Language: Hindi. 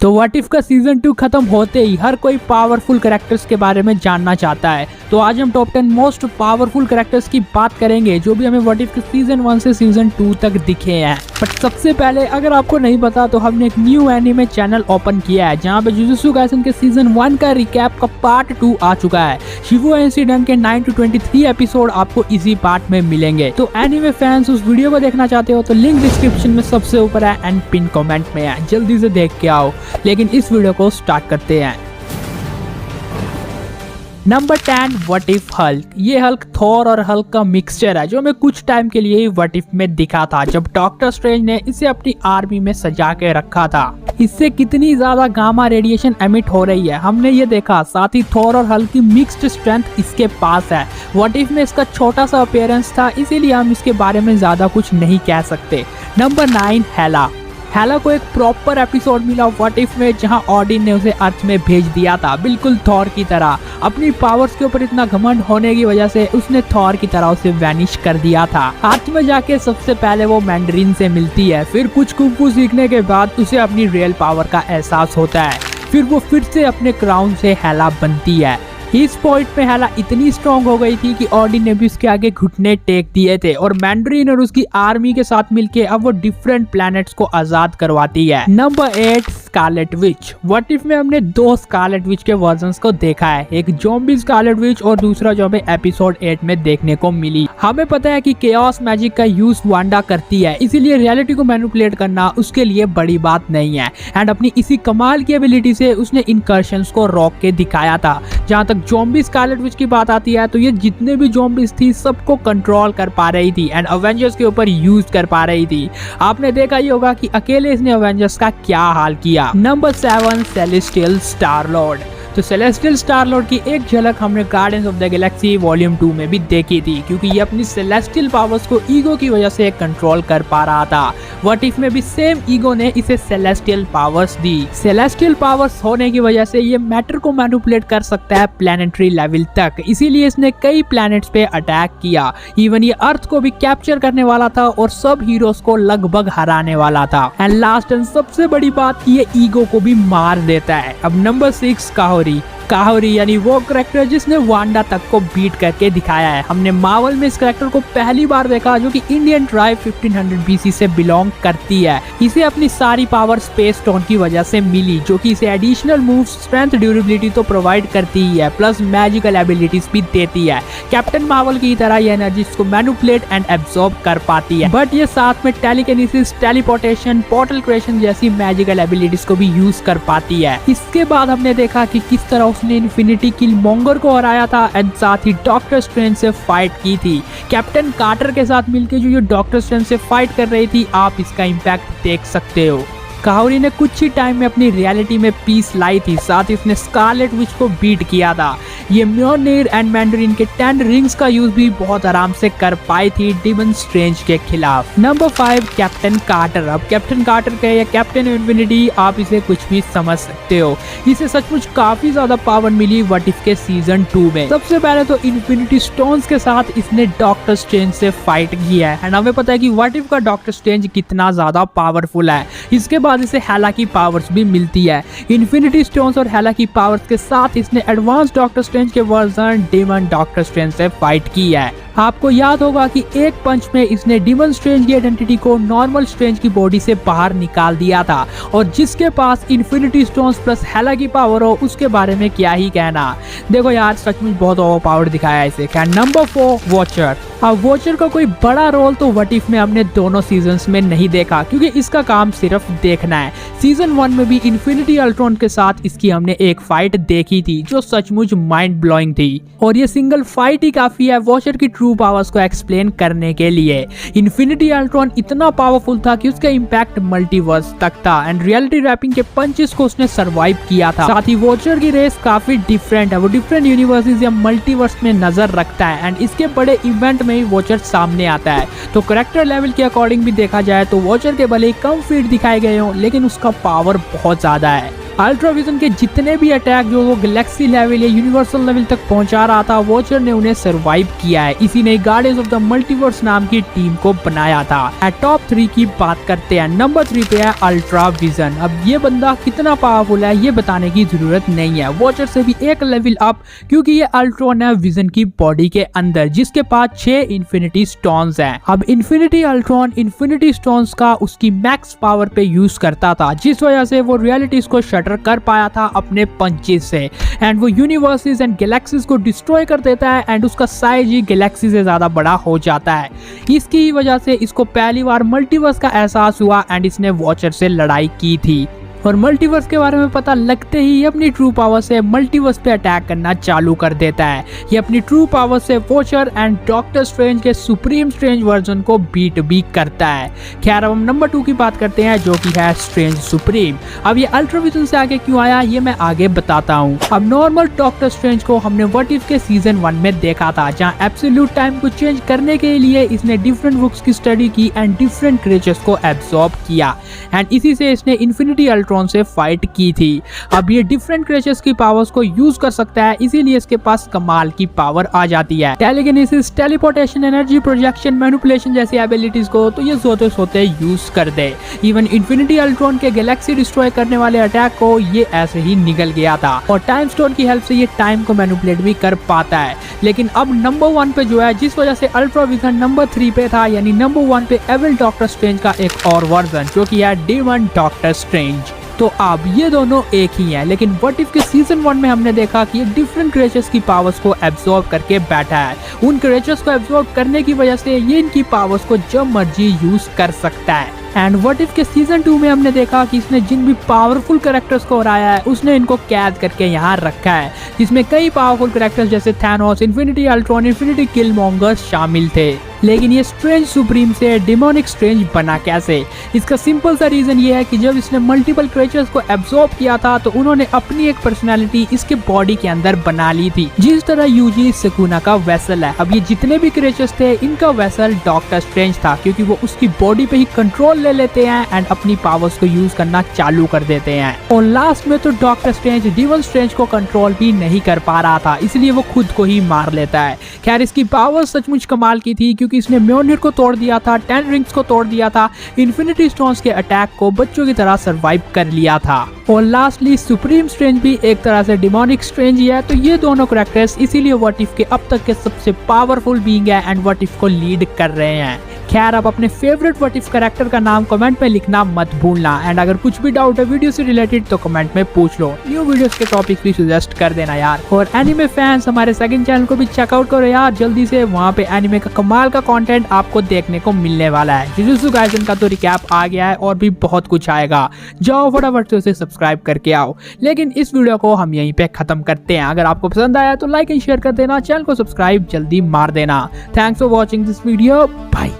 तो व्हाट इफ का सीजन 2 खत्म होते ही हर कोई पावरफुल कैरेक्टर्स के बारे में जानना चाहता है। तो आज हम टॉप 10 मोस्ट पावरफुल कैरेक्टर्स की बात करेंगे जो भी हमें व्हाट इफ के सीजन 1 से सीजन 2 तक दिखे हैं। बट सबसे पहले अगर आपको नहीं पता तो हमने एक न्यू एनीमे चैनल ओपन किया है जहां पे जुजुत्सु काइसेन के सीजन 1 का रिकैप का पार्ट 2 आ चुका है। शिबुया इंसिडेंट के 9 to 23 एपिसोड आपको इसी पार्ट में मिलेंगे। तो एनीमे फैंस उस वीडियो को देखना चाहते हो तो लिंक डिस्क्रिप्शन में सबसे ऊपर है एंड पिन कमेंट में है, जल्दी से देख के आओ। लेकिन इस वीडियो को स्टार्ट करते हैं। Number 10 what if Hulk. ये हल्क थॉर और हल्क का मिक्सचर है जो हमें कुछ टाइम के लिए ही व्हाट इफ में दिखा था जब डॉक्टर स्ट्रेंज ने इसे अपनी आर्मी में सजा के रखा था। इससे कितनी ज्यादा गामा रेडिएशन एमिट हो रही है हमने ये देखा, साथ ही थॉर और हल्क की मिक्स्ड स्ट्रेंथ इसके पास है। व्हाट इफ में इसका छोटा सा अपीयरेंस था इसीलिए हम इसके बारे में ज्यादा कुछ नहीं कह सकते। नंबर 9 हेला। हेला को एक प्रॉपर एपिसोड मिला व्हाट इफ में जहां ऑडिन ने उसे अर्थ में भेज दिया था, बिल्कुल थॉर की तरह। अपनी पावर्स के ऊपर इतना घमंड होने की वजह से उसने थॉर की तरह उसे वैनिश कर दिया था। अर्थ में जाके सबसे पहले वो मैंडरिन से मिलती है, फिर कुछ कुंफू सीखने के बाद उसे अपनी रियल पावर का एहसास होता है। फिर वो फिर से अपने क्राउन से हेला बनती है। इस पॉइंट में हेला इतनी स्ट्रॉन्ग हो गई थी कि ऑडिन ने भी उसके आगे घुटने टेक दिए थे और मैंडरिन और उसकी आर्मी के साथ मिलके अब वो डिफरेंट प्लैनेट्स को आजाद करवाती है। Number 8 Scarlet Witch. What if में हमने 2 स्कारलेट विच के वर्जन्स को देखा है, एक ज़ॉम्बी स्कारलेट विच और दूसरा जो हमें एपिसोड 8 में देखने को मिली। हमें पता है कि केओस मैजिक का यूज वांडा करती है, इसीलिए रियलिटी को मैनिपुलेट करना उसके लिए बड़ी बात नहीं है। एंड अपनी इसी कमाल की एबिलिटी से उसने इनकर्शंस को रोक के दिखाया था। जहाँ तक ज़ॉम्बी स्कारलेट विच की बात आती है तो ये जितने भी ज़ॉम्बीज थी सबको कंट्रोल कर पा रही थी एंड अवेंजर्स के ऊपर यूज कर पा रही थी। आपने देखा ही होगा कि अकेले इसने अवेंजर्स का क्या हाल किया। Number 7 celestial star Lord. तो सेलेस्टियल स्टार लॉर्ड की एक झलक हमने guardians of the Galaxy volume 2 में भी देखी थी क्योंकि ये अपनी सेलेस्टियल पावर्स को ईगो की वजह से कंट्रोल कर पा रहा था। व्हाट इफ में भी सेम ईगो ने इसे सेलेस्टियल पावर्स दी। सेलेस्टियल पावर्स होने की वजह से ये मैटर को मैनिपुलेट कर सकता है प्लैनेटरी लेवल तक, इसीलिए इसने कई प्लैनेट्स पे अटैक किया। इवन ये अर्थ को भी कैप्चर करने वाला था और सब हीरोज को लगभग हराने वाला था। एंड लास्ट एंड सबसे बड़ी बात, ये ईगो को भी मार देता है। अब नंबर 6 काहोरी यानी वो कैरेक्टर जिसने वांडा तक को बीट करके दिखाया है। हमने मार्वल में इस कैरेक्टर को पहली बार देखा जो कि इंडियन ट्राइब 1500 BC से बिलोंग करती है। इसे अपनी सारी पावर स्पेस स्टोन की वजह से मिली जो कि इसे एडिशनल मूव, स्ट्रेंथ, ड्यूरेबिलिटी तो प्रोवाइड करती ही है, प्लस मैजिकल एबिलिटीज भी देती है। कैप्टन मार्वल की तरह ये एनर्जी को मैनिपुलेट एंड एब्जॉर्ब कर पाती है, बट ये साथ में टेलीकिनेसिस, टेलीपोर्टेशन, पोर्टल क्रिएशन जैसी मैजिकल एबिलिटीज को भी यूज कर पाती है। इसके बाद हमने देखा कि किस तरह उसने इन्फिनिटी किलमॉन्गर को हराया था एंड साथ ही डॉक्टर स्ट्रेंज से फाइट की थी। कैप्टन कार्टर के साथ मिलकर जो ये डॉक्टर स्ट्रेंज से फाइट कर रही थी, आप इसका इम्पैक्ट देख सकते हो। काहोरी ने कुछ ही टाइम में अपनी रियलिटी में पीस लाई थी, साथ ही उसने स्कारलेट विच को बीट किया था। ये म्योलनिर एंड मैंडरिन के 10 रिंग्स का यूज भी बहुत आराम से कर पाई थी डेमन स्ट्रेंज के खिलाफ। Number 5 captain Carter. अब कैप्टन कार्टर के या कैप्टन इन्फिनिटी, आप इसे कुछ भी समझ सकते हो। इसे सचमुच काफी ज्यादा पावर मिली व्हाट इफ के सीजन 2 में। सबसे पहले तो इन्फिनिटी स्टोन्स के साथ इसने डॉक्टर स्ट्रेंज से फाइट किया है एंड हमें पता है कि व्हाट इफ का डॉक्टर स्ट्रेंज कितना ज्यादा पावरफुल है। इसके बाद इसे हेला की पावर्स भी मिलती है। इन्फिनिटी स्टोन्स और हेला की पावर्स के साथ इसने एडवांस डॉक्टर स्ट्रेंज के वर्जन डेमन डॉक्टर स्ट्रेंज से फाइट की है। आपको याद होगा कि एक पंच में इसने डेमन स्ट्रेंज की आइडेंटिटी को नॉर्मल स्ट्रेंज की बॉडी से बाहर निकाल दिया था और जिसके पास इन्फिनिटी स्टोन्स प्लस हेला की पावर हो उसके बारे में क्या ही कहना। देखो यार, सचमुच बहुत ओवर पावर दिखाया इसे। Number 4 watcher. अब वॉचर का कोई बड़ा रोल तो व्हाट इफ में हमने दोनों सीजन्स में नहीं देखा क्योंकि इसका काम सिर्फ देखना है। सीजन 1 में भी इन्फिनिटी अल्ट्रॉन के साथ इसकी हमने एक फाइट देखी थी जो सचमुच माइंड ब्लोइंग थी और ये सिंगल फाइट ही काफी है वॉचर की ट्रू पावर्स को एक्सप्लेन करने के लिए। इन्फिनिटी अल्ट्रॉन इतना पावरफुल था कि उसका इम्पैक्ट मल्टीवर्स तक था एंड रियलिटी रैपिंग के पंचेस को उसने सरवाइव किया था। साथ ही वॉचर की रेस काफी डिफरेंट है, वो डिफरेंट यूनिवर्सेस या मल्टीवर्स में नजर रखता है एंड इसके बड़े इवेंट में ही वॉचर सामने आता है। तो कैरेक्टर लेवल के अकॉर्डिंग भी देखा जाए तो वॉचर के भले कम फीट दिखाए गए हो लेकिन उसका पावर बहुत ज्यादा है। अल्ट्रा विजन के जितने भी अटैक जो वो गैलेक्सी लेवल या यूनिवर्सल लेवल तक पहुंचा रहा था, वॉचर ने उन्हें सरवाइव किया है। इसी ने गार्डियंस ऑफ द मल्टीवर्स नाम की टीम को बनाया था। टॉप 3 की बात करते हैं, नंबर 3 पे है अल्ट्रा विजन। अब ये बंदा कितना पावरफुल है ये बताने की जरूरत नहीं है, वॉचर से भी एक लेवल अप, क्योंकि ये अल्ट्रॉन है विजन की बॉडी के अंदर, जिसके पास 6 इन्फिनिटी स्टोन्स हैं। अब इन्फिनिटी अल्ट्रॉन इन्फिनिटी स्टोन्स का उसकी मैक्स पावर पे यूज करता था, जिस वजह से वो रियलिटीज को शटर कर पाया था अपने पंचेस से, एंड वो यूनिवर्सेस एंड गैलेक्सीज को डिस्ट्रॉय कर देता है, एंड उसका साइज ही गैलेक्सी से ज्यादा बड़ा हो जाता है। इसकी वजह से इसको पहली बार मल्टीवर्स का एहसास हुआ एंड इसने वॉचर से लड़ाई की थी, और मल्टीवर्स के बारे में पता लगते ही ये अपनी ट्रू पावर से मल्टीवर्स पे अटैक करना चालू कर देता है। ये अपनी ट्रू पावर से वॉचर एंड डॉक्टर स्ट्रेंज के सुप्रीम स्ट्रेंज वर्जन को बीट भी करता है। खैर अब हम नंबर 2 की बात करते हैं, जो कि है स्ट्रेंज सुप्रीम। अब ये अल्ट्रा विजन से आगे क्यों आया ये मैं आगे बताता हूँ। अब नॉर्मल डॉक्टर स्ट्रेंज को हमने व्हाट इफ के सीजन 1 में देखा था, जहाँ एब्सोल्यूट टाइम को चेंज करने के लिए इसने डिफरेंट बुक्स की स्टडी की एंड डिफरेंट क्रिएचर्स को एब्सॉर्ब किया, एंड इसी से इसने इन्फिनिटी से फाइट की थी। अब ये डिफरेंट क्रिएचर्स की पावर्स को यूज कर सकता है, इसीलिए इसके पास कमाल की पावर आ जाती है। Telekinesis, teleportation, energy projection, manipulation जैसी एबिलिटीज को तो ये सोते सोते यूज कर दे। इवन इन्फिनिटी अल्ट्रॉन के गैलेक्सी डिस्ट्रॉय करने वाले अटैक को ये ऐसे ही निगल गया था, और टाइम स्टोन की हेल्प से ये टाइम को मैनिपुलेट भी कर पाता है। लेकिन अब नंबर 1 पे जो है, जिस वजह से अल्ट्रा विजन नंबर 3 पे था, यानी नंबर 1 पे एविल डॉक्टर स्ट्रेंज का एक और वर्जन, जो कि है डीमन डॉक्टर स्ट्रेंज। तो अब ये दोनों एक ही हैं, लेकिन व्हाट इफ के सीजन 1 में हमने देखा कि ये डिफरेंट क्रिएचर्स की पावर्स को एब्सॉर्ब करके बैठा है। उन क्रिएचर्स को एब्सॉर्ब करने की वजह से ये इनकी पावर्स को जब मर्जी यूज कर सकता है। एंड व्हाट इफ के सीजन 2 में हमने देखा कि इसने जिन भी पावरफुल कैरेक्टर्स को हराया है उसने इनको कैद करके यहाँ रखा है, जिसमें कई पावरफुल कैरेक्टर्स जैसे थैनोस, इन्फिनिटी अल्ट्रॉन, इन्फिनिटी किलमॉन्गर शामिल थे। लेकिन ये स्ट्रेंज सुप्रीम से डेमोनिक स्ट्रेंज बना कैसे? इसका सिंपल सा रीजन ये है कि जब इसने मल्टीपल क्रिएचर्स को एब्सॉर्ब किया था तो उन्होंने अपनी एक पर्सनालिटी इसके बॉडी के अंदर बना ली थी, जिस तरह यूजी सुकुना का वेसल है। अब ये जितने भी क्रिएचर्स थे इनका वेसल डॉक्टर स्ट्रेंज था, क्योंकि वो उसकी बॉडी पे ही कंट्रोल ले लेते हैं एंड अपनी पावर्स को यूज करना चालू कर देते हैं। और लास्ट में तो डॉक्टर स्ट्रेंज डीमन स्ट्रेंज को कंट्रोल भी नहीं कर पा रहा था, इसलिए वो खुद को ही मार लेता है। खैर इसकी पावर सचमुच कमाल की थी, क्योंकि इसने म्योनिर को तोड़ दिया था, 10 रिंग्स को तोड़ दिया था, इन्फिनिटी स्टोन्स के अटैक को बच्चों की तरह सरवाइव कर लिया था, और लास्टली सुप्रीम स्ट्रेंज भी एक तरह से डिमोनिक स्ट्रेंज ही है। तो ये दोनों कैरेक्टर्स इसीलिए व्हाट इफ के अब तक के सबसे पावरफुल बीइंग है एंड व्हाट इफ को लीड कर रहे हैं। खैर अब अपने फेवरेट व्हाट इफ कैरेक्टर का नाम कमेंट में लिखना मत भूलना, एंड अगर कुछ भी डाउट है वीडियो से रिलेटेड तो कमेंट में पूछ लो। न्यू वीडियोस के टॉपिक भी सजेस्ट कर देना यार। और एनिमे फैंस हमारे सेकंड चैनल को भी चेकआउट करो यार जल्दी से, वहाँ पे एनिमे का कमाल का कंटेंट आपको देखने को मिलने वाला है। जुजुत्सु काइसेन का तो रिकैप आ गया है और भी बहुत कुछ आएगा, जाओ फटाफट से उसे सब्सक्राइब करके आओ। लेकिन इस वीडियो को हम यहीं पे खत्म करते हैं। अगर आपको पसंद आया तो लाइक एंड शेयर कर देना, चैनल को सब्सक्राइब जल्दी मार देना। Thanks for watching this video, bye.